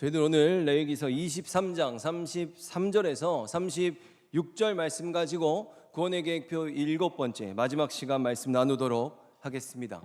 저희들 오늘 레위기서 23장 33절에서 36절 말씀 가지고 구원의 계획표 7번째 마지막 시간 말씀 나누도록 하겠습니다.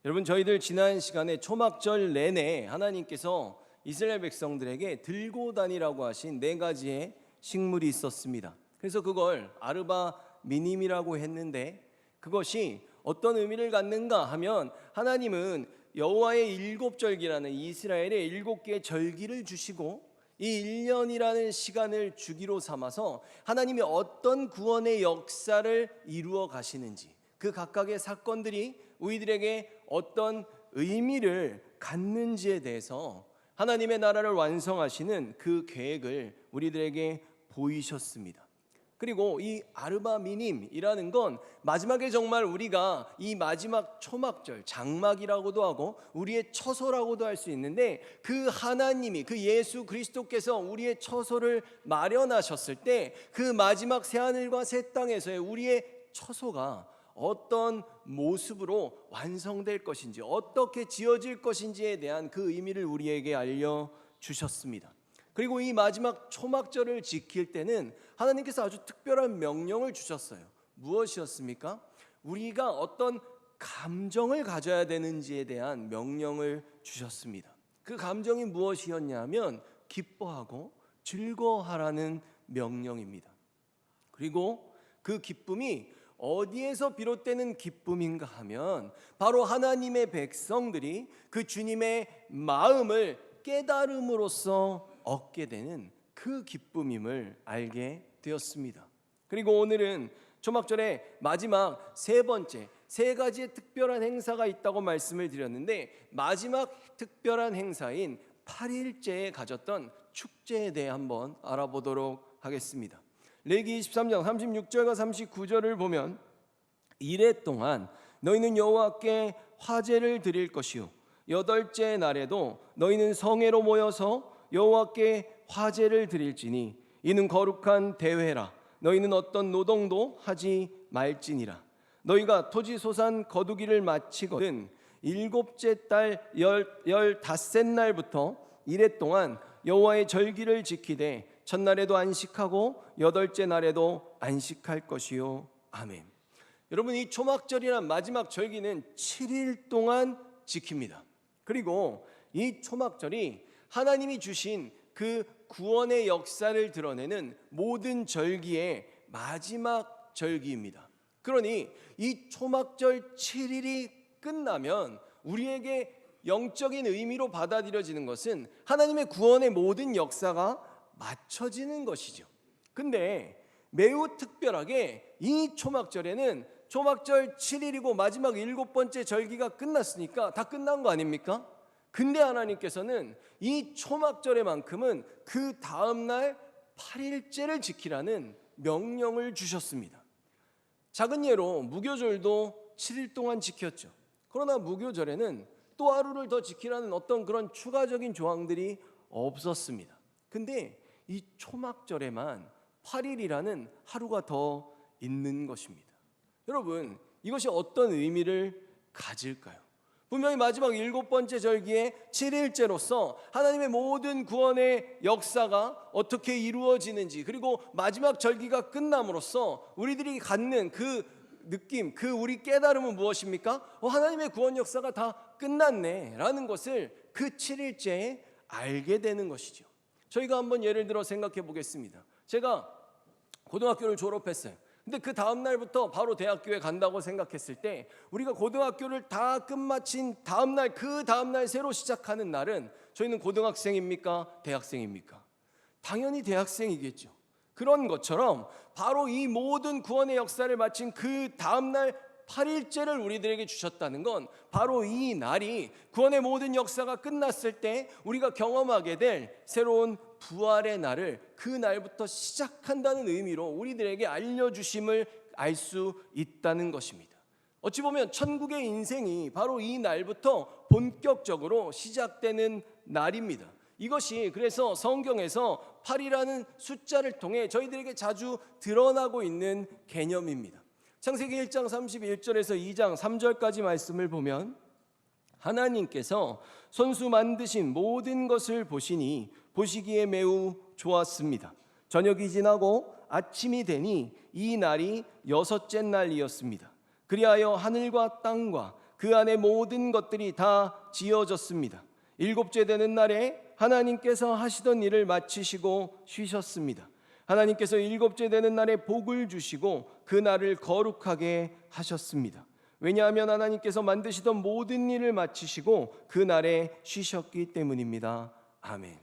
여러분, 저희들 지난 시간에 초막절 내내 하나님께서 이스라엘 백성들에게 들고 다니라고 하신 4가지의 식물이 있었습니다. 그래서 그걸 아르바 미님이라고 했는데, 그것이 어떤 의미를 갖는가 하면, 하나님은 여호와의 7절기라는 이스라엘의 7개의 절기를 주시고 이 1년이라는 시간을 주기로 삼아서 하나님이 어떤 구원의 역사를 이루어 가시는지, 그 각각의 사건들이 우리들에게 어떤 의미를 갖는지에 대해서 하나님의 나라를 완성하시는 그 계획을 우리들에게 보이셨습니다. 그리고 이 아르바 미님이라는 건 마지막에 정말 우리가 이 마지막 초막절, 장막이라고도 하고 우리의 처소라고도 할 수 있는데, 그 하나님이, 그 예수 그리스도께서 우리의 처소를 마련하셨을 때 그 마지막 새하늘과 새 땅에서의 우리의 처소가 어떤 모습으로 완성될 것인지, 어떻게 지어질 것인지에 대한 그 의미를 우리에게 알려주셨습니다. 그리고 이 마지막 초막절을 지킬 때는 하나님께서 아주 특별한 명령을 주셨어요. 무엇이었습니까? 우리가 어떤 감정을 가져야 되는지에 대한 명령을 주셨습니다. 그 감정이 무엇이었냐면 기뻐하고 즐거워하라는 명령입니다. 그리고 그 기쁨이 어디에서 비롯되는 기쁨인가 하면 바로 하나님의 백성들이 그 주님의 마음을 깨달음으로써 얻게 되는 그 기쁨임을 알게 되었습니다. 그리고 오늘은 초막절의 마지막 3번째, 3가지의 특별한 행사가 있다고 말씀을 드렸는데, 마지막 특별한 행사인 8일째에 가졌던 축제에 대해 한번 알아보도록 하겠습니다. 레위기 23장 36절과 39절을 보면, 이레 동안 너희는 여호와께 화제를 드릴 것이요 8째 날에도 너희는 성회로 모여서 여호와께 화제를 드릴지니 이는 거룩한 대회라. 너희는 어떤 노동도 하지 말지니라. 너희가 토지 소산 거두기를 마치거든 7째 달 15날부터 이레 동안 여호와의 절기를 지키되 첫날에도 안식하고 8째 날에도 안식할 것이요. 아멘. 여러분, 이 초막절이란 마지막 절기는 7일 동안 지킵니다. 그리고 이 초막절이 하나님이 주신 그 구원의 역사를 드러내는 모든 절기의 마지막 절기입니다. 그러니 이 초막절 7일이 끝나면 우리에게 영적인 의미로 받아들여지는 것은 하나님의 구원의 모든 역사가 맞춰지는 것이죠. 근데 매우 특별하게 이 초막절에는 초막절 7일이고 마지막 7번째 절기가 끝났으니까 다 끝난 거 아닙니까? 근데 하나님께서는 이 초막절에만큼은 그 다음날 8일째를 지키라는 명령을 주셨습니다. 작은 예로 무교절도 7일 동안 지켰죠. 그러나 무교절에는 또 하루를 더 지키라는 어떤 그런 추가적인 조항들이 없었습니다. 근데 이 초막절에만 8일이라는 하루가 더 있는 것입니다. 여러분, 이것이 어떤 의미를 가질까요? 분명히 마지막 7번째 절기의 7일째로서 하나님의 모든 구원의 역사가 어떻게 이루어지는지, 그리고 마지막 절기가 끝남으로써 우리들이 갖는 그 느낌, 그 우리 깨달음은 무엇입니까? 하나님의 구원 역사가 다 끝났네 라는 것을 그 7일째에 알게 되는 것이죠. 저희가 한번 예를 들어 생각해 보겠습니다. 제가 고등학교를 졸업했어요. 근데 그 다음 날부터 바로 대학교에 간다고 생각했을 때, 우리가 고등학교를 다 끝마친 다음 날, 그 다음 날 새로 시작하는 날은 저희는 고등학생입니까? 대학생입니까? 당연히 대학생이겠죠. 그런 것처럼 바로 이 모든 구원의 역사를 마친 그 다음 날 8일째를 우리들에게 주셨다는 건 바로 이 날이 구원의 모든 역사가 끝났을 때 우리가 경험하게 될 새로운 부활의 날을 그 날부터 시작한다는 의미로 우리들에게 알려주심을 알 수 있다는 것입니다. 어찌 보면 천국의 인생이 바로 이 날부터 본격적으로 시작되는 날입니다. 이것이 그래서 성경에서 8이라는 숫자를 통해 저희들에게 자주 드러나고 있는 개념입니다. 창세기 1장 31절에서 2장 3절까지 말씀을 보면, 하나님께서 손수 만드신 모든 것을 보시니 보시기에 매우 좋았습니다. 저녁이 지나고 아침이 되니 이 날이 여섯째 날이었습니다. 그리하여 하늘과 땅과 그 안에 모든 것들이 다 지어졌습니다. 일곱째 되는 날에 하나님께서 하시던 일을 마치시고 쉬셨습니다. 하나님께서 일곱째 되는 날에 복을 주시고 그 날을 거룩하게 하셨습니다. 왜냐하면 하나님께서 만드시던 모든 일을 마치시고 그 날에 쉬셨기 때문입니다. 아멘.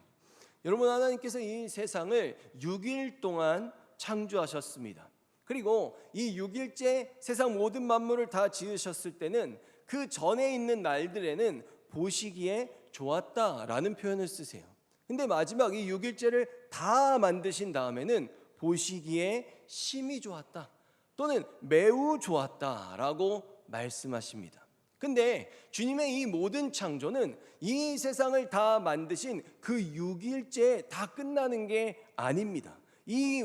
여러분, 하나님께서 이 세상을 6일 동안 창조하셨습니다. 그리고 이 6일째 세상 모든 만물을 다 지으셨을 때는 그 전에 있는 날들에는 보시기에 좋았다라는 표현을 쓰세요. 근데 마지막 이 6일째를 다 만드신 다음에는 보시기에 심히 좋았다 또는 매우 좋았다라고 말씀하십니다. 근데 주님의 이 모든 창조는 이 세상을 다 만드신 그 6일째에 다 끝나는 게 아닙니다. 이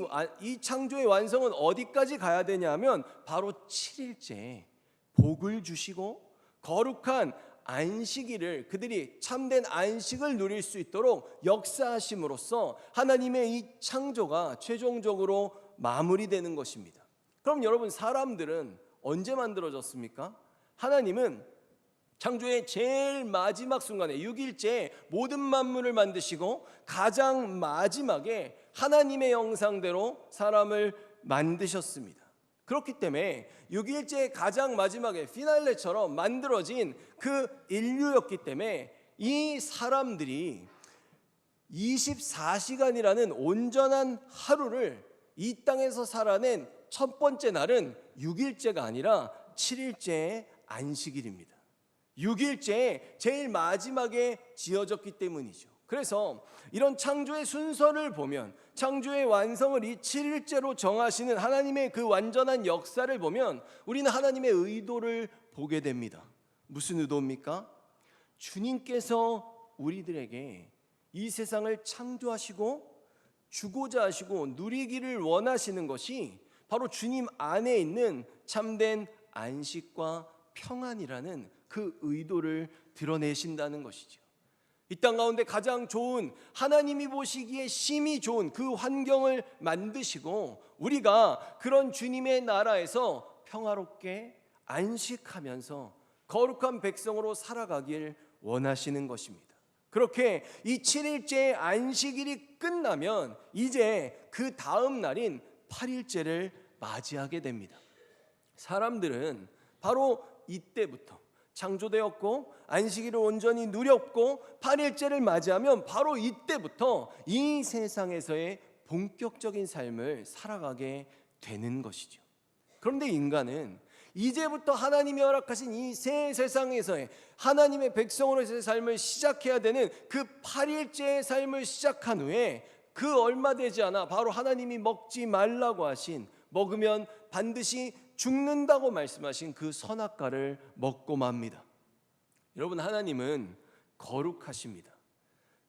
창조의 완성은 어디까지 가야 되냐면 바로 7일째에 복을 주시고 거룩한 안식일을 그들이 참된 안식을 누릴 수 있도록 역사하심으로써 하나님의 이 창조가 최종적으로 마무리되는 것입니다. 그럼 여러분, 사람들은 언제 만들어졌습니까? 하나님은 창조의 제일 마지막 순간에 6일째에 모든 만물을 만드시고 가장 마지막에 하나님의 형상대로 사람을 만드셨습니다. 그렇기 때문에 6일째 가장 마지막에 피날레처럼 만들어진 그 인류였기 때문에 이 사람들이 24시간이라는 온전한 하루를 이 땅에서 살아낸 첫 번째 날은 6일째가 아니라 7일째의 안식일입니다. 6일째에 제일 마지막에 지어졌기 때문이죠. 그래서 이런 창조의 순서를 보면 창조의 완성을 이 7일째로 정하시는 하나님의 그 완전한 역사를 보면 우리는 하나님의 의도를 보게 됩니다. 무슨 의도입니까? 주님께서 우리들에게 이 세상을 창조하시고 주고자 하시고 누리기를 원하시는 것이 바로 주님 안에 있는 참된 안식과 평안이라는 그 의도를 드러내신다는 것이죠. 이 땅 가운데 가장 좋은, 하나님이 보시기에 심히 좋은 그 환경을 만드시고 우리가 그런 주님의 나라에서 평화롭게 안식하면서 거룩한 백성으로 살아가길 원하시는 것입니다. 그렇게 이 7일째 안식일이 끝나면 이제 그 다음 날인 8일째를 맞이하게 됩니다. 사람들은 바로 이때부터 창조되었고 안식일을 온전히 누렸고 8일째를 맞이하면 바로 이때부터 이 세상에서의 본격적인 삶을 살아가게 되는 것이죠. 그런데 인간은 이제부터 하나님이 허락하신 이 새 세상에서의 하나님의 백성으로서의 삶을 시작해야 되는 그 8일째의 삶을 시작한 후에 그 얼마 되지 않아 바로 하나님이 먹지 말라고 하신, 먹으면 반드시 죽는다고 말씀하신 그 선악과를 먹고 맙니다. 여러분, 하나님은 거룩하십니다.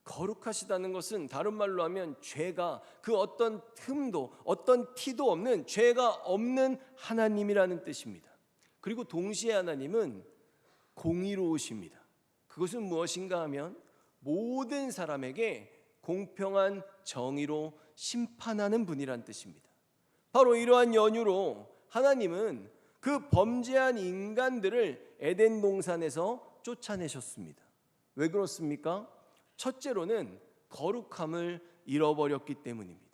거룩하시다는 것은 다른 말로 하면 죄가, 그 어떤 틈도 어떤 티도 없는, 죄가 없는 하나님이라는 뜻입니다. 그리고 동시에 하나님은 공의로우십니다. 그것은 무엇인가 하면 모든 사람에게 공평한 정의로 심판하는 분이란 뜻입니다. 바로 이러한 연유로 하나님은 그 범죄한 인간들을 에덴 동산에서 쫓아내셨습니다. 왜 그렇습니까? 첫째로는 거룩함을 잃어버렸기 때문입니다.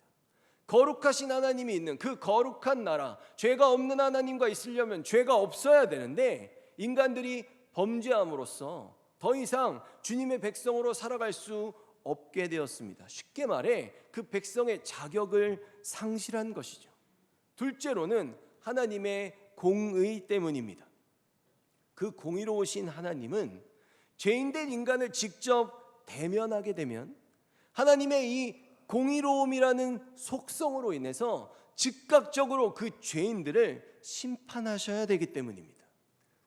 거룩하신 하나님이 있는 그 거룩한 나라, 죄가 없는 하나님과 있으려면 죄가 없어야 되는데 인간들이 범죄함으로써 더 이상 주님의 백성으로 살아갈 수 없게 되었습니다. 쉽게 말해 그 백성의 자격을 상실한 것이죠. 둘째로는 하나님의 공의 때문입니다. 그 공의로우신 하나님은 죄인된 인간을 직접 대면하게 되면 하나님의 이 공의로움이라는 속성으로 인해서 즉각적으로 그 죄인들을 심판하셔야 되기 때문입니다.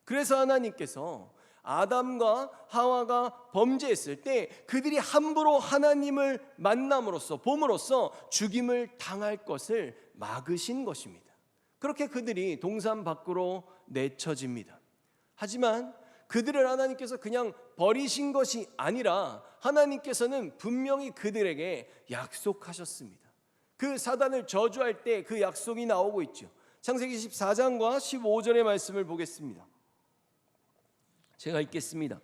그래서 하나님께서 아담과 하와가 범죄했을 때 그들이 함부로 하나님을 만남으로써, 봄으로써 죽임을 당할 것을 막으신 것입니다. 그렇게 그들이 동산 밖으로 내쳐집니다. 하지만 그들을 하나님께서 그냥 버리신 것이 아니라 하나님께서는 분명히 그들에게 약속하셨습니다. 그 사단을 저주할 때 그 약속이 나오고 있죠. 창세기 14장과 15절의 말씀을 보겠습니다. 제가 읽겠습니다.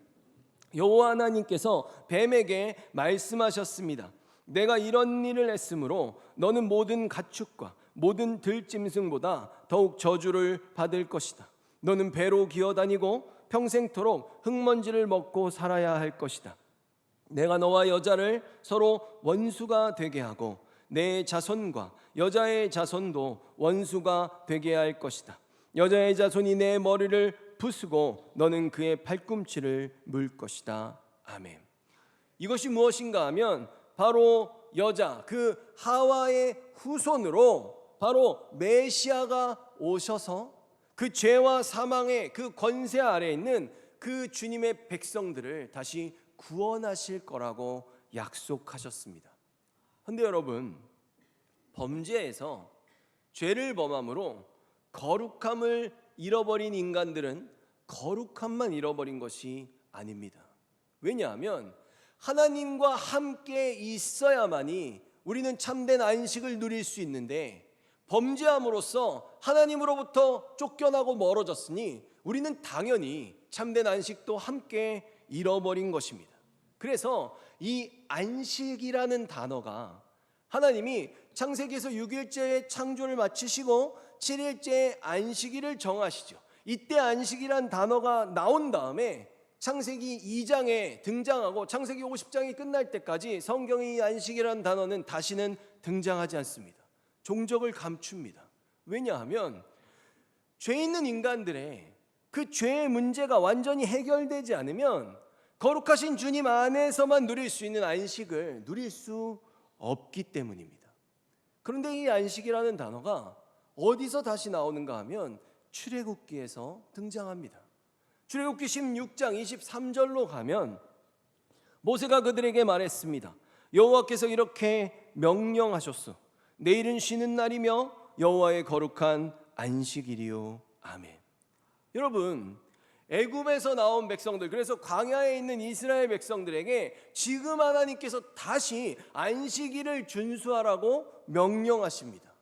여호와 하나님께서 뱀에게 말씀하셨습니다. 내가 이런 일을 했으므로 너는 모든 가축과 모든 들짐승보다 더욱 저주를 받을 것이다. 너는 배로 기어다니고 평생토록 흙먼지를 먹고 살아야 할 것이다. 내가 너와 여자를 서로 원수가 되게 하고 내 자손과 여자의 자손도 원수가 되게 할 것이다. 여자의 자손이 내 머리를 부수고 너는 그의 발꿈치를 물 것이다. 아멘. 이것이 무엇인가 하면 바로 여자, 그 하와의 후손으로 바로 메시아가 오셔서 그 죄와 사망의 그 권세 아래에 있는 그 주님의 백성들을 다시 구원하실 거라고 약속하셨습니다. 그런데 여러분, 범죄에서 죄를 범함으로 거룩함을 잃어버린 인간들은 거룩함만 잃어버린 것이 아닙니다. 왜냐하면 하나님과 함께 있어야만이 우리는 참된 안식을 누릴 수 있는데, 범죄함으로써 하나님으로부터 쫓겨나고 멀어졌으니 우리는 당연히 참된 안식도 함께 잃어버린 것입니다. 그래서 이 안식이라는 단어가 하나님이 창세기에서 6일째의 창조를 마치시고 7일째의 안식일을 정하시죠. 이때 안식이란 단어가 나온 다음에 창세기 2장에 등장하고 창세기 50장이 끝날 때까지 성경의 이 안식이라는 단어는 다시는 등장하지 않습니다. 종적을 감춥니다. 왜냐하면 죄 있는 인간들의 그 죄의 문제가 완전히 해결되지 않으면 거룩하신 주님 안에서만 누릴 수 있는 안식을 누릴 수 없기 때문입니다. 그런데 이 안식이라는 단어가 어디서 다시 나오는가 하면 출애굽기에서 등장합니다. 출애굽기 16장 23절로 가면 모세가 그들에게 말했습니다. 여호와께서 이렇게 명령하셨소. 내일은 쉬는 날이며 여호와의 거룩한 안식일이요. 아멘. 여러분, 애굽에서 나온 백성들, 그래서 광야에 있는 이스라엘 백성들에게 지금 하나님께서 다시 안식일을 준수하라고 명령하십니다.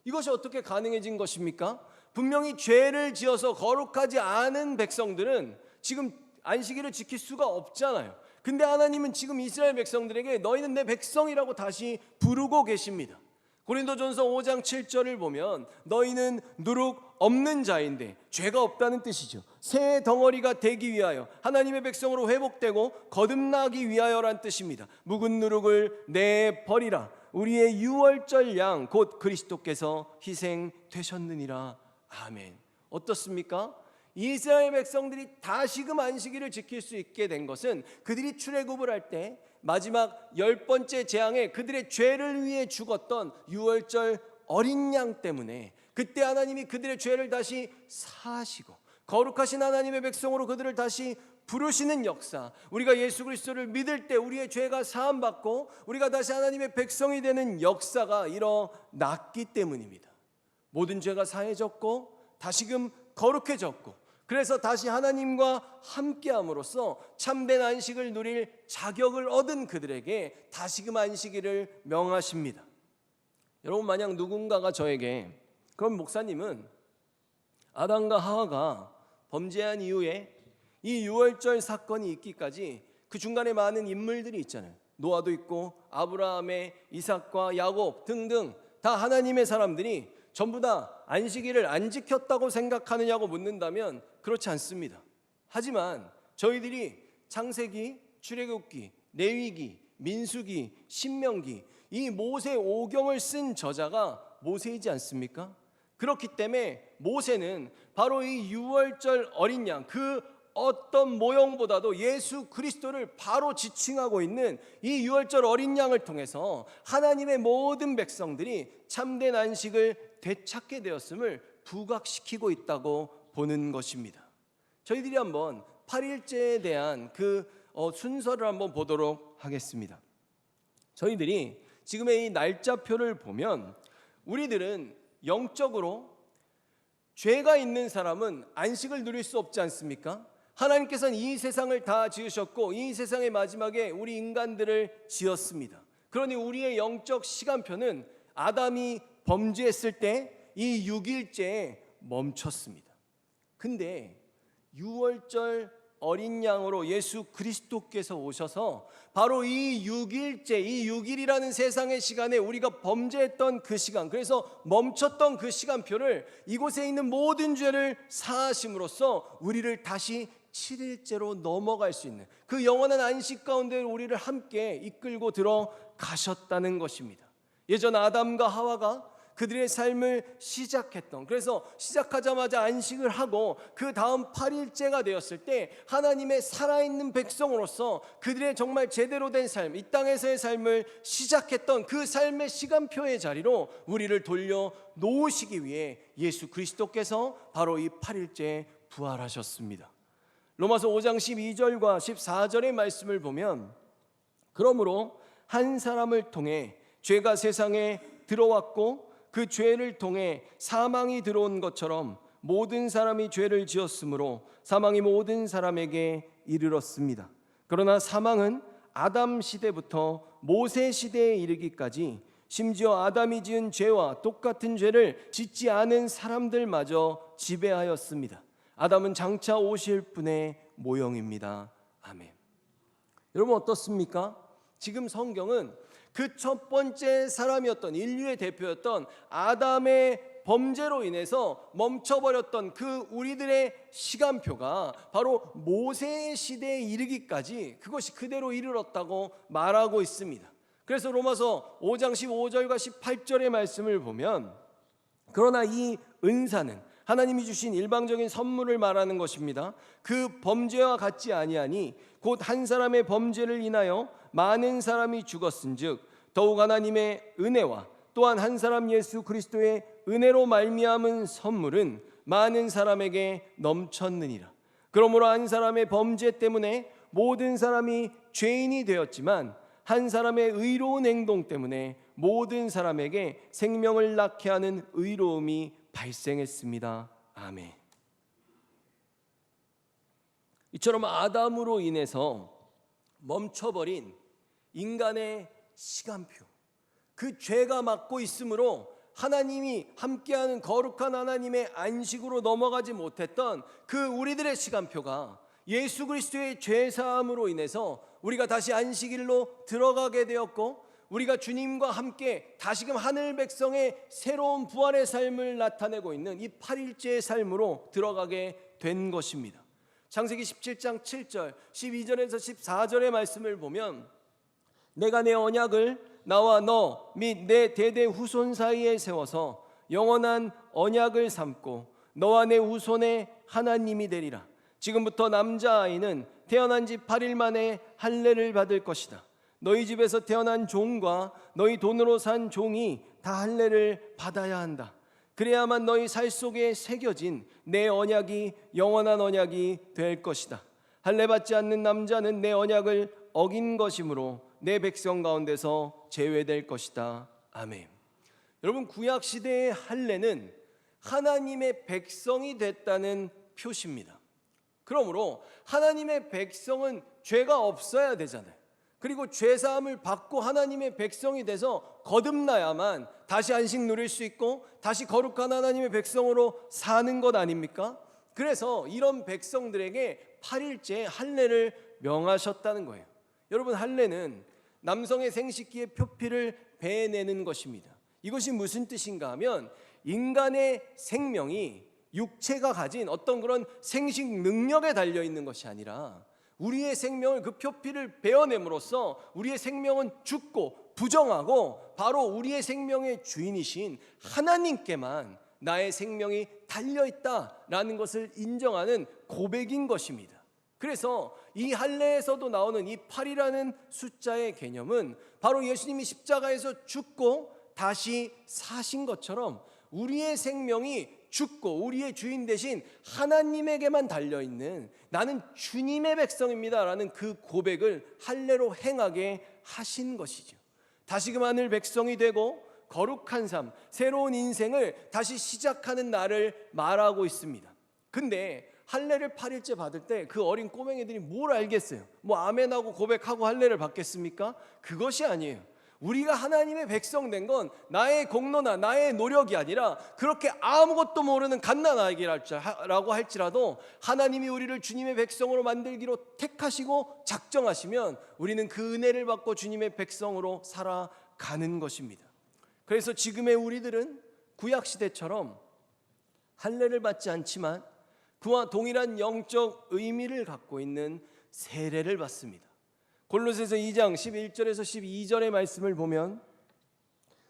이것이 어떻게 가능해진 것입니까? 분명히 죄를 지어서 거룩하지 않은 백성들은 지금 안식일을 지킬 수가 없잖아요. 근데 하나님은 지금 이스라엘 백성들에게 너희는 내 백성이라고 다시 부르고 계십니다. 고린도전서 5장 7절을 보면 너희는 누룩 없는 자인데, 죄가 없다는 뜻이죠. 새 덩어리가 되기 위하여 하나님의 백성으로 회복되고 거듭나기 위하여란 뜻입니다. 묵은 누룩을 내버리라. 우리의 유월절 양 곧 그리스도께서 희생되셨느니라. 아멘. 어떻습니까? 이스라엘 백성들이 다시금 안식일을 지킬 수 있게 된 것은 그들이 출애굽을 할 때 마지막 10번째 재앙에 그들의 죄를 위해 죽었던 유월절 어린 양 때문에, 그때 하나님이 그들의 죄를 다시 사하시고 거룩하신 하나님의 백성으로 그들을 다시 부르시는 역사, 우리가 예수 그리스도를 믿을 때 우리의 죄가 사함받고 우리가 다시 하나님의 백성이 되는 역사가 일어났기 때문입니다. 모든 죄가 사해졌고 다시금 거룩해졌고, 그래서 다시 하나님과 함께함으로써 참된 안식을 누릴 자격을 얻은 그들에게 다시금 안식일을 명하십니다. 여러분, 만약 누군가가 저에게 그럼 목사님은 아담과 하와가 범죄한 이후에 이 유월절 사건이 있기까지 그 중간에 많은 인물들이 있잖아요. 노아도 있고 아브라함의 이삭과 야곱 등등 다 하나님의 사람들이 전부 다 안식일을 안 지켰다고 생각하느냐고 묻는다면 그렇지 않습니다. 하지만 저희들이 창세기, 출애굽기, 레위기, 민수기, 신명기, 이 모세 오경을 쓴 저자가 모세이지 않습니까? 그렇기 때문에 모세는 바로 이 유월절 어린 양, 그 어떤 모형보다도 예수 그리스도를 바로 지칭하고 있는 이 유월절 어린 양을 통해서 하나님의 모든 백성들이 참된 안식을 되찾게 되었음을 부각시키고 있다고 보는 것입니다. 저희들이 한번 8일째에 대한 그 순서를 한번 보도록 하겠습니다. 저희들이 지금의 이 날짜표를 보면 우리들은 영적으로 죄가 있는 사람은 안식을 누릴 수 없지 않습니까? 하나님께서는 이 세상을 다 지으셨고 이 세상의 마지막에 우리 인간들을 지었습니다. 그러니 우리의 영적 시간표는 아담이 범죄했을 때 이 6일째에 멈췄습니다. 근데 6월절 어린 양으로 예수 그리스도께서 오셔서 바로 이 6일째, 이 6일이라는 세상의 시간에 우리가 범죄했던 그 시간, 그래서 멈췄던 그 시간표를 이곳에 있는 모든 죄를 사하심으로써 우리를 다시 7일째로 넘어갈 수 있는 그 영원한 안식 가운데 우리를 함께 이끌고 들어가셨다는 것입니다. 예전 아담과 하와가 그들의 삶을 시작했던, 그래서 시작하자마자 안식을 하고 그 다음 8일째가 되었을 때 하나님의 살아있는 백성으로서 그들의 정말 제대로 된 삶, 이 땅에서의 삶을 시작했던 그 삶의 시간표의 자리로 우리를 돌려 놓으시기 위해 예수 그리스도께서 바로 이 8일째에 부활하셨습니다. 로마서 5장 12절과 14절의 말씀을 보면, 그러므로 한 사람을 통해 죄가 세상에 들어왔고 그 죄를 통해 사망이 들어온 것처럼 모든 사람이 죄를 지었으므로 사망이 모든 사람에게 이르렀습니다. 그러나 사망은 아담 시대부터 모세 시대에 이르기까지 심지어 아담이 지은 죄와 똑같은 죄를 짓지 않은 사람들마저 지배하였습니다. 아담은 장차 오실 분의 모형입니다. 아멘. 여러분 어떻습니까? 지금 성경은 그 첫 번째 사람이었던, 인류의 대표였던 아담의 범죄로 인해서 멈춰버렸던 그 우리들의 시간표가 바로 모세 시대에 이르기까지 그것이 그대로 이르렀다고 말하고 있습니다. 그래서 로마서 5장 15절과 18절의 말씀을 보면, 그러나 이 은사는 하나님이 주신 일방적인 선물을 말하는 것입니다. 그 범죄와 같지 아니하니 곧 한 사람의 범죄를 인하여 많은 사람이 죽었은즉 더욱 하나님의 은혜와 또한 한 사람 예수 그리스도의 은혜로 말미암은 선물은 많은 사람에게 넘쳤느니라. 그러므로 한 사람의 범죄 때문에 모든 사람이 죄인이 되었지만 한 사람의 의로운 행동 때문에 모든 사람에게 생명을 낳게 하는 의로움이 발생했습니다. 아멘. 이처럼 아담으로 인해서 멈춰버린 인간의 시간표, 그 죄가 막고 있으므로 하나님이 함께하는 거룩한 하나님의 안식으로 넘어가지 못했던 그 우리들의 시간표가 예수 그리스도의 죄사함으로 인해서 우리가 다시 안식일로 들어가게 되었고, 우리가 주님과 함께 다시금 하늘 백성의 새로운 부활의 삶을 나타내고 있는 이 8일째의 삶으로 들어가게 된 것입니다. 창세기 17장 7절 12절에서 14절의 말씀을 보면, 내가 내 언약을 나와 너 및 내 대대 후손 사이에 세워서 영원한 언약을 삼고 너와 내 후손의 하나님이 되리라. 지금부터 남자아이는 태어난 지 8일 만에 할례를 받을 것이다. 너희 집에서 태어난 종과 너희 돈으로 산 종이 다 할례를 받아야 한다. 그래야만 너희 살 속에 새겨진 내 언약이 영원한 언약이 될 것이다. 할례 받지 않는 남자는 내 언약을 어긴 것이므로 내 백성 가운데서 제외될 것이다. 아멘. 여러분, 구약 시대의 할례는 하나님의 백성이 됐다는 표시입니다. 그러므로 하나님의 백성은 죄가 없어야 되잖아요. 그리고 죄사함을 받고 하나님의 백성이 돼서 거듭나야만 다시 안식 누릴 수 있고 다시 거룩한 하나님의 백성으로 사는 것 아닙니까? 그래서 이런 백성들에게 8일째 할례를 명하셨다는 거예요. 여러분, 할례는 남성의 생식기의 표피를 베내는 것입니다. 이것이 무슨 뜻인가 하면, 인간의 생명이 육체가 가진 어떤 그런 생식 능력에 달려 있는 것이 아니라 우리의 생명을, 그 표피를 베어냄으로써 우리의 생명은 죽고 부정하고 바로 우리의 생명의 주인이신 하나님께만 나의 생명이 달려있다라는 것을 인정하는 고백인 것입니다. 그래서 이 할례에서도 나오는 이 8이라는 숫자의 개념은 바로 예수님이 십자가에서 죽고 다시 사신 것처럼 우리의 생명이 죽고 우리의 주인 대신 하나님에게만 달려있는, 나는 주님의 백성입니다 라는 그 고백을 할례로 행하게 하신 것이죠. 다시금 하늘 백성이 되고 거룩한 삶, 새로운 인생을 다시 시작하는 날을 말하고 있습니다. 근데 할례를 8일째 받을 때 그 어린 꼬맹이들이 뭘 알겠어요? 뭐 아멘하고 고백하고 할례를 받겠습니까? 그것이 아니에요. 우리가 하나님의 백성 된 건 나의 공로나 나의 노력이 아니라 그렇게 아무것도 모르는 갓난아기라고 할지라도 하나님이 우리를 주님의 백성으로 만들기로 택하시고 작정하시면 우리는 그 은혜를 받고 주님의 백성으로 살아가는 것입니다. 그래서 지금의 우리들은 구약시대처럼 할례를 받지 않지만 그와 동일한 영적 의미를 갖고 있는 세례를 받습니다. 골로새서 2장 11절에서 12절의 말씀을 보면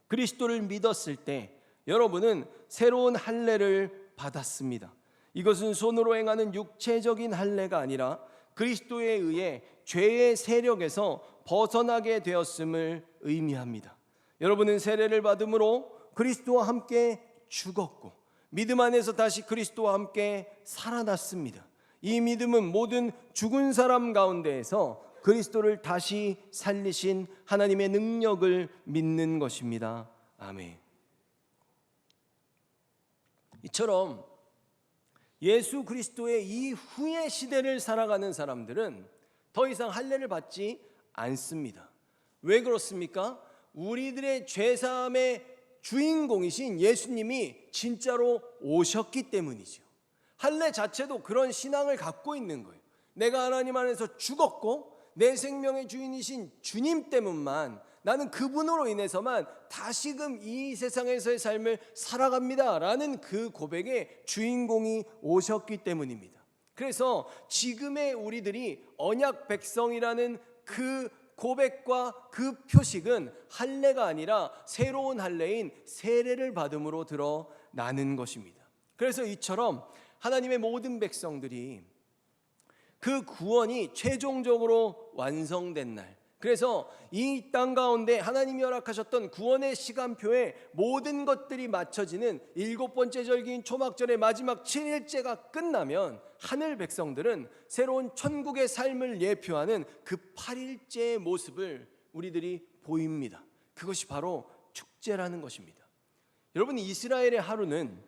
그리스도를 믿었을 때 여러분은 새로운 할례를 받았습니다. 이것은 손으로 행하는 육체적인 할례가 아니라 그리스도에 의해 죄의 세력에서 벗어나게 되었음을 의미합니다. 여러분은 세례를 받음으로 그리스도와 함께 죽었고 믿음 안에서 다시 그리스도와 함께 살아났습니다. 이 믿음은 모든 죽은 사람 가운데에서 그리스도를 다시 살리신 하나님의 능력을 믿는 것입니다. 아멘. 이처럼 예수 그리스도의 이후의 시대를 살아가는 사람들은 더 이상 할례를 받지 않습니다. 왜 그렇습니까? 우리들의 죄사함의 주인공이신 예수님이 진짜로 오셨기 때문이죠. 할례 자체도 그런 신앙을 갖고 있는 거예요. 내가 하나님 안에서 죽었고 내 생명의 주인이신 주님 때문만, 나는 그분으로 인해서만 다시금 이 세상에서의 삶을 살아갑니다 라는 그 고백의 주인공이 오셨기 때문입니다. 그래서 지금의 우리들이 언약 백성이라는 그 고백과 그 표식은 할례가 아니라 새로운 할례인 세례를 받음으로 드러나는 것입니다. 그래서 이처럼 하나님의 모든 백성들이 그 구원이 최종적으로 완성된 날, 그래서 이 땅 가운데 하나님이 허락하셨던 구원의 시간표에 모든 것들이 맞춰지는 7번째 절기인 초막절의 마지막 7일째가 끝나면 하늘 백성들은 새로운 천국의 삶을 예표하는 그 8일째의 모습을 우리들이 보입니다. 그것이 바로 축제라는 것입니다. 여러분, 이스라엘의 하루는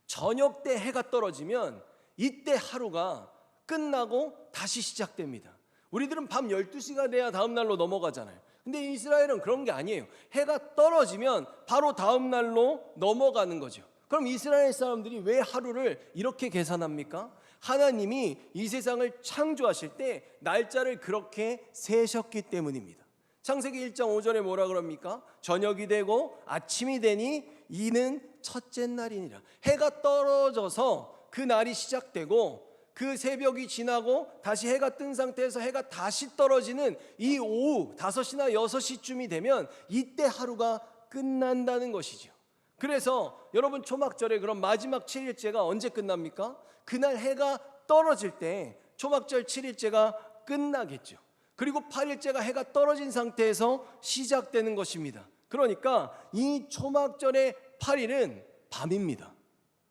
저녁 때 해가 떨어지면 이때 하루가 끝나고 다시 시작됩니다. 우리들은 밤 12시가 돼야 다음 날로 넘어가잖아요. 근데 이스라엘은 그런 게 아니에요. 해가 떨어지면 바로 다음 날로 넘어가는 거죠. 그럼 이스라엘 사람들이 왜 하루를 이렇게 계산합니까? 하나님이 이 세상을 창조하실 때 날짜를 그렇게 세셨기 때문입니다. 창세기 1장 5절에 뭐라 그럽니까? 저녁이 되고 아침이 되니 이는 첫째 날이니라. 해가 떨어져서 그 날이 시작되고 그 새벽이 지나고 다시 해가 뜬 상태에서 해가 다시 떨어지는 이 오후 5시나 6시쯤이 되면 이때 하루가 끝난다는 것이죠. 그래서 여러분, 초막절의 그런 마지막 7일째가 언제 끝납니까? 그날 해가 떨어질 때 초막절 7일째가 끝나겠죠. 그리고 8일째가 해가 떨어진 상태에서 시작되는 것입니다. 그러니까 이 초막절의 8일은 밤입니다.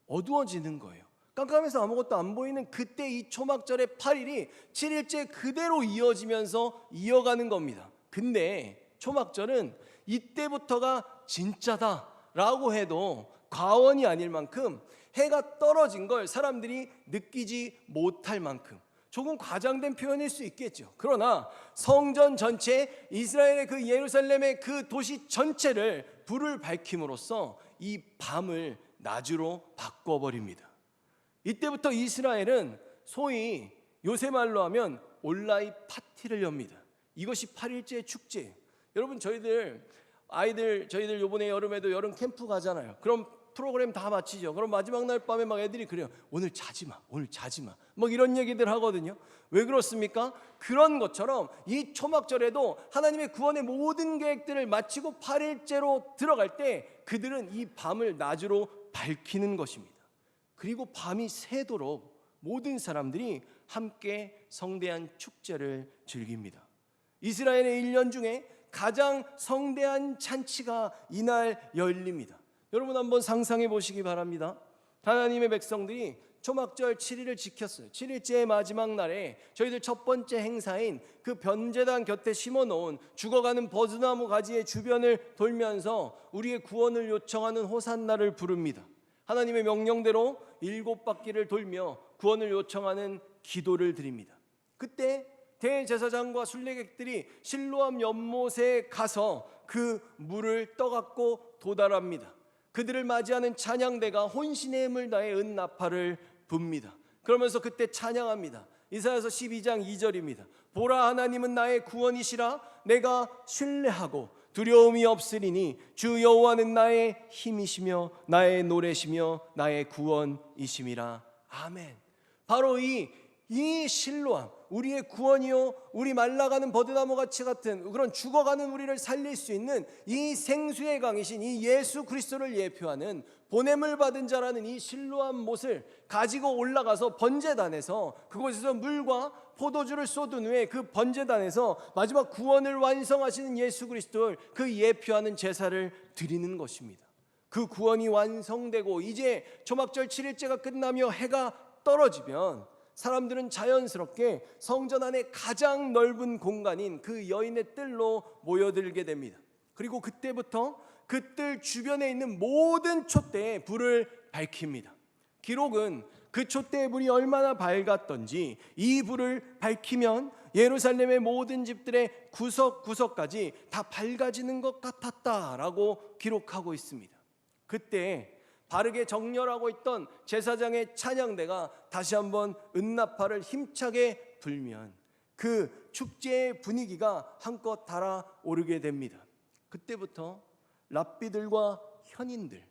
어두워지는 거예요. 깜깜해서 아무것도 안 보이는 그때 이 초막절의 8일이 7일째 그대로 이어지면서 이어가는 겁니다. 근데 초막절은 이때부터가 진짜다라고 해도 과언이 아닐 만큼 해가 떨어진 걸 사람들이 느끼지 못할 만큼 조금 과장된 표현일 수 있겠죠. 그러나 성전 전체, 이스라엘의 그 예루살렘의 그 도시 전체를 불을 밝힘으로써 이 밤을 낮으로 바꿔버립니다. 이때부터 이스라엘은 소위 요새 말로 하면 온라인 파티를 엽니다. 이것이 8일째 축제예요. 여러분, 저희들 요번에 여름에도 여름 캠프 가잖아요. 그럼 프로그램 다 마치죠. 그럼 마지막 날 밤에 막 애들이 그래요. 오늘 자지 마. 막 이런 얘기들 하거든요. 왜 그렇습니까? 그런 것처럼 이 초막절에도 하나님의 구원의 모든 계획들을 마치고 8일째로 들어갈 때 그들은 이 밤을 낮으로 밝히는 것입니다. 그리고 밤이 새도록 모든 사람들이 함께 성대한 축제를 즐깁니다. 이스라엘의 1년 중에 가장 성대한 잔치가 이날 열립니다. 여러분, 한번 상상해 보시기 바랍니다. 하나님의 백성들이 초막절 7일을 지켰어요. 7일째의 마지막 날에 저희들 첫 번째 행사인 그 변제단 곁에 심어놓은 죽어가는 버즈나무 가지의 주변을 돌면서 우리의 구원을 요청하는 호산나를 부릅니다. 하나님의 명령대로 7바퀴를 돌며 구원을 요청하는 기도를 드립니다. 그때 대제사장과 순례객들이 실로암 연못에 가서 그 물을 떠갖고 도달합니다. 그들을 맞이하는 찬양대가 혼신의 힘을 다해 은나팔을 붑니다. 그러면서 그때 찬양합니다. 이사야서 12장 2절입니다. 보라, 하나님은 나의 구원이시라. 내가 신뢰하고 두려움이 없으리니 주 여호와는 나의 힘이시며 나의 노래시며 나의 구원이심이라. 아멘. 바로 이 실로암, 우리의 구원이요, 우리 말라가는 버드나무 같이 같은 그런 죽어가는 우리를 살릴 수 있는 이 생수의 강이신 이 예수 그리스도를 예표하는 보냄을 받은 자라는 이 실로암 못을 가지고 올라가서 번제단에서 그곳에서 물과 포도주를 쏟은 후에 그 번제단에서 마지막 구원을 완성하시는 예수 그리스도를 그 예표하는 제사를 드리는 것입니다. 그 구원이 완성되고 이제 초막절 7일째가 끝나며 해가 떨어지면 사람들은 자연스럽게 성전 안에 가장 넓은 공간인 그 여인의 뜰로 모여들게 됩니다. 그리고 그때부터 그 뜰 주변에 있는 모든 촛대에 불을 밝힙니다. 기록은 그 촛대의 불이 얼마나 밝았던지 이 불을 밝히면 예루살렘의 모든 집들의 구석구석까지 다 밝아지는 것 같았다라고 기록하고 있습니다. 그때 바르게 정렬하고 있던 제사장의 찬양대가 다시 한번 은나팔을 힘차게 불면 그 축제의 분위기가 한껏 달아오르게 됩니다. 그때부터 랍비들과 현인들,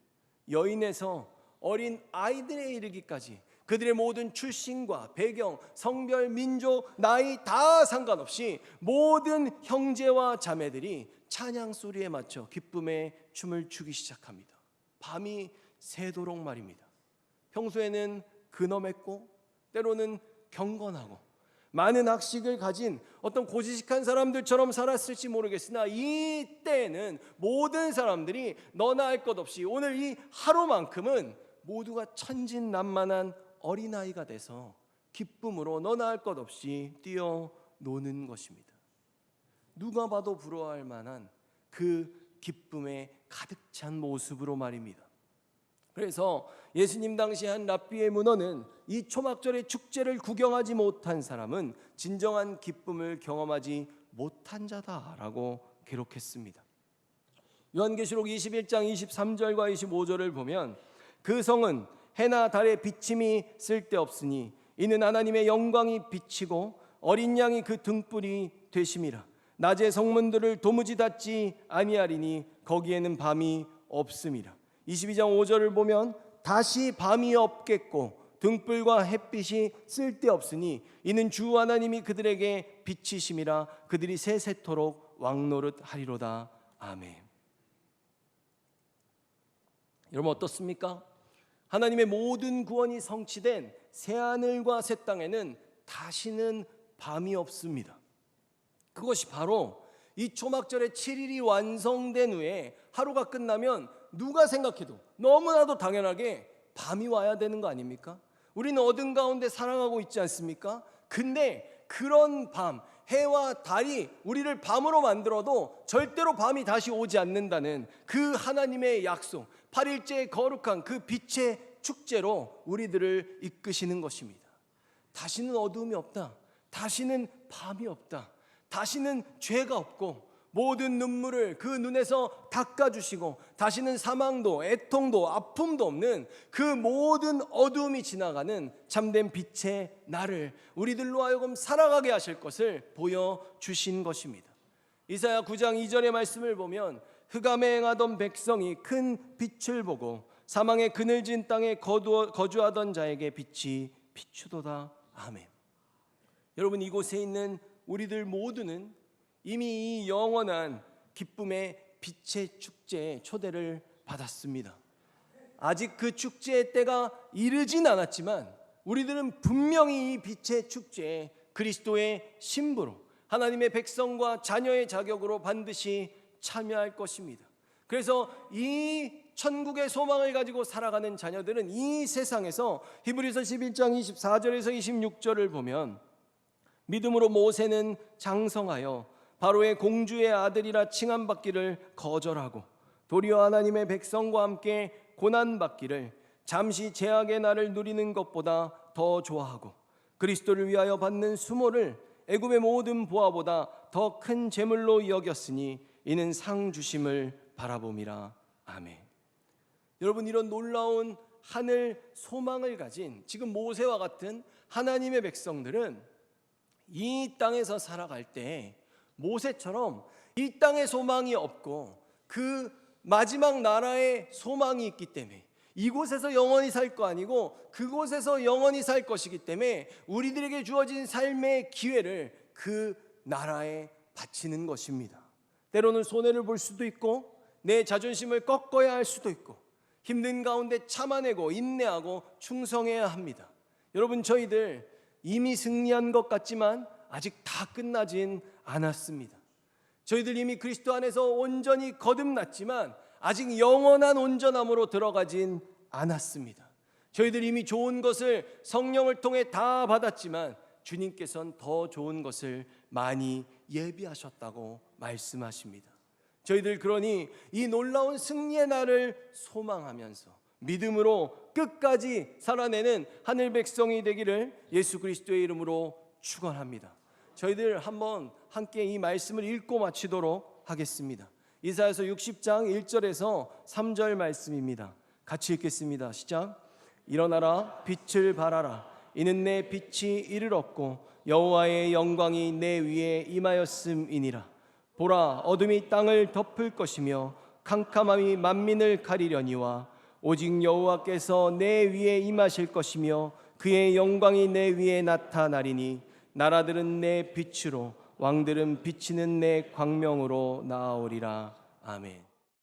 여인에서 어린 아이들에 이르기까지 그들의 모든 출신과 배경, 성별, 민족, 나이 다 상관없이 모든 형제와 자매들이 찬양 소리에 맞춰 기쁨의 춤을 추기 시작합니다. 밤이 새도록 말입니다. 평소에는 근엄했고 때로는 경건하고 많은 학식을 가진 어떤 고지식한 사람들처럼 살았을지 모르겠으나 이 때에는 모든 사람들이 너나 할 것 없이 오늘 이 하루만큼은 모두가 천진난만한 어린아이가 돼서 기쁨으로 너나 할 것 없이 뛰어노는 것입니다. 누가 봐도 부러워할 만한 그 기쁨에 가득 찬 모습으로 말입니다. 그래서 예수님 당시 한 랍비의 문헌은 이 초막절의 축제를 구경하지 못한 사람은 진정한 기쁨을 경험하지 못한 자다라고 기록했습니다. 요한계시록 21장 23절과 25절을 보면 그 성은 해나 달의 비침이 쓸데없으니 이는 하나님의 영광이 비치고 어린 양이 그 등불이 되심이라. 낮에 성문들을 도무지 닫지 아니하리니 거기에는 밤이 없음이라. 22장 5절을 보면 다시 밤이 없겠고 등불과 햇빛이 쓸데없으니 이는 주 하나님이 그들에게 빛이심이라. 그들이 세세토록 왕노릇 하리로다. 아멘. 여러분 어떻습니까? 하나님의 모든 구원이 성취된 새하늘과 새 땅에는 다시는 밤이 없습니다. 그것이 바로 이 초막절의 7일이 완성된 후에 하루가 끝나면 누가 생각해도 너무나도 당연하게 밤이 와야 되는 거 아닙니까? 우리는 어둠 가운데 살아가고 있지 않습니까? 근데 그런 밤, 해와 달이 우리를 밤으로 만들어도 절대로 밤이 다시 오지 않는다는 그 하나님의 약속, 8일째의 거룩한 그 빛의 축제로 우리들을 이끄시는 것입니다. 다시는 어두움이 없다. 다시는 밤이 없다. 다시는 죄가 없고 모든 눈물을 그 눈에서 닦아주시고 다시는 사망도 애통도 아픔도 없는 그 모든 어두움이 지나가는 참된 빛의 날을 우리들로 하여금 살아가게 하실 것을 보여주신 것입니다. 이사야 9장 2절의 말씀을 보면 흑암에 행하던 백성이 큰 빛을 보고 사망의 그늘진 땅에 거주하던 자에게 빛이 비추도다. 아멘. 여러분 이곳에 있는 우리들 모두는 이미 이 영원한 기쁨의 빛의 축제에 초대를 받았습니다. 아직 그 축제의 때가 이르진 않았지만 우리들은 분명히 이 빛의 축제에 그리스도의 신부로 하나님의 백성과 자녀의 자격으로 반드시 참여할 것입니다. 그래서 이 천국의 소망을 가지고 살아가는 자녀들은 이 세상에서 히브리서 11장 24절에서 26절을 보면 믿음으로 모세는 장성하여 바로의 공주의 아들이라 칭함받기를 거절하고 도리어 하나님의 백성과 함께 고난받기를 잠시 죄악의 날을 누리는 것보다 더 좋아하고 그리스도를 위하여 받는 수모를 애굽의 모든 보화보다 더 큰 재물로 여겼으니 이는 상 주심을 바라봄이라. 아멘. 여러분, 이런 놀라운 하늘 소망을 가진 지금 모세와 같은 하나님의 백성들은 이 땅에서 살아갈 때 모세처럼 이 땅에 소망이 없고 그 마지막 나라에 소망이 있기 때문에 이곳에서 영원히 살 거 아니고 그곳에서 영원히 살 것이기 때문에 우리들에게 주어진 삶의 기회를 그 나라에 바치는 것입니다. 때로는 손해를 볼 수도 있고 내 자존심을 꺾어야 할 수도 있고 힘든 가운데 참아내고 인내하고 충성해야 합니다. 여러분, 저희들 이미 승리한 것 같지만 아직 다 끝나진 않았습니다. 저희들 이미 그리스도 안에서 온전히 거듭났지만 아직 영원한 온전함으로 들어가진 않았습니다. 저희들 이미 좋은 것을 성령을 통해 다 받았지만 주님께서는 더 좋은 것을 많이 예비하셨다고 말씀하십니다. 저희들 그러니 이 놀라운 승리의 날을 소망하면서 믿음으로 끝까지 살아내는 하늘 백성이 되기를 예수 그리스도의 이름으로 축원합니다. 저희들 한번 함께 이 말씀을 읽고 마치도록 하겠습니다. 이사야서 60장 1절에서 3절 말씀입니다. 같이 읽겠습니다. 시작. 일어나라, 빛을 발하라. 이는 내 빛이 이를 얻고 여호와의 영광이 내 위에 임하였음이니라. 보라, 어둠이 땅을 덮을 것이며 캄캄함이 만민을 가리려니와 오직 여호와께서 내 위에 임하실 것이며 그의 영광이 내 위에 나타나리니 나라들은 내 빛으로 왕들은 비치는 내 광명으로 나아오리라. 아멘.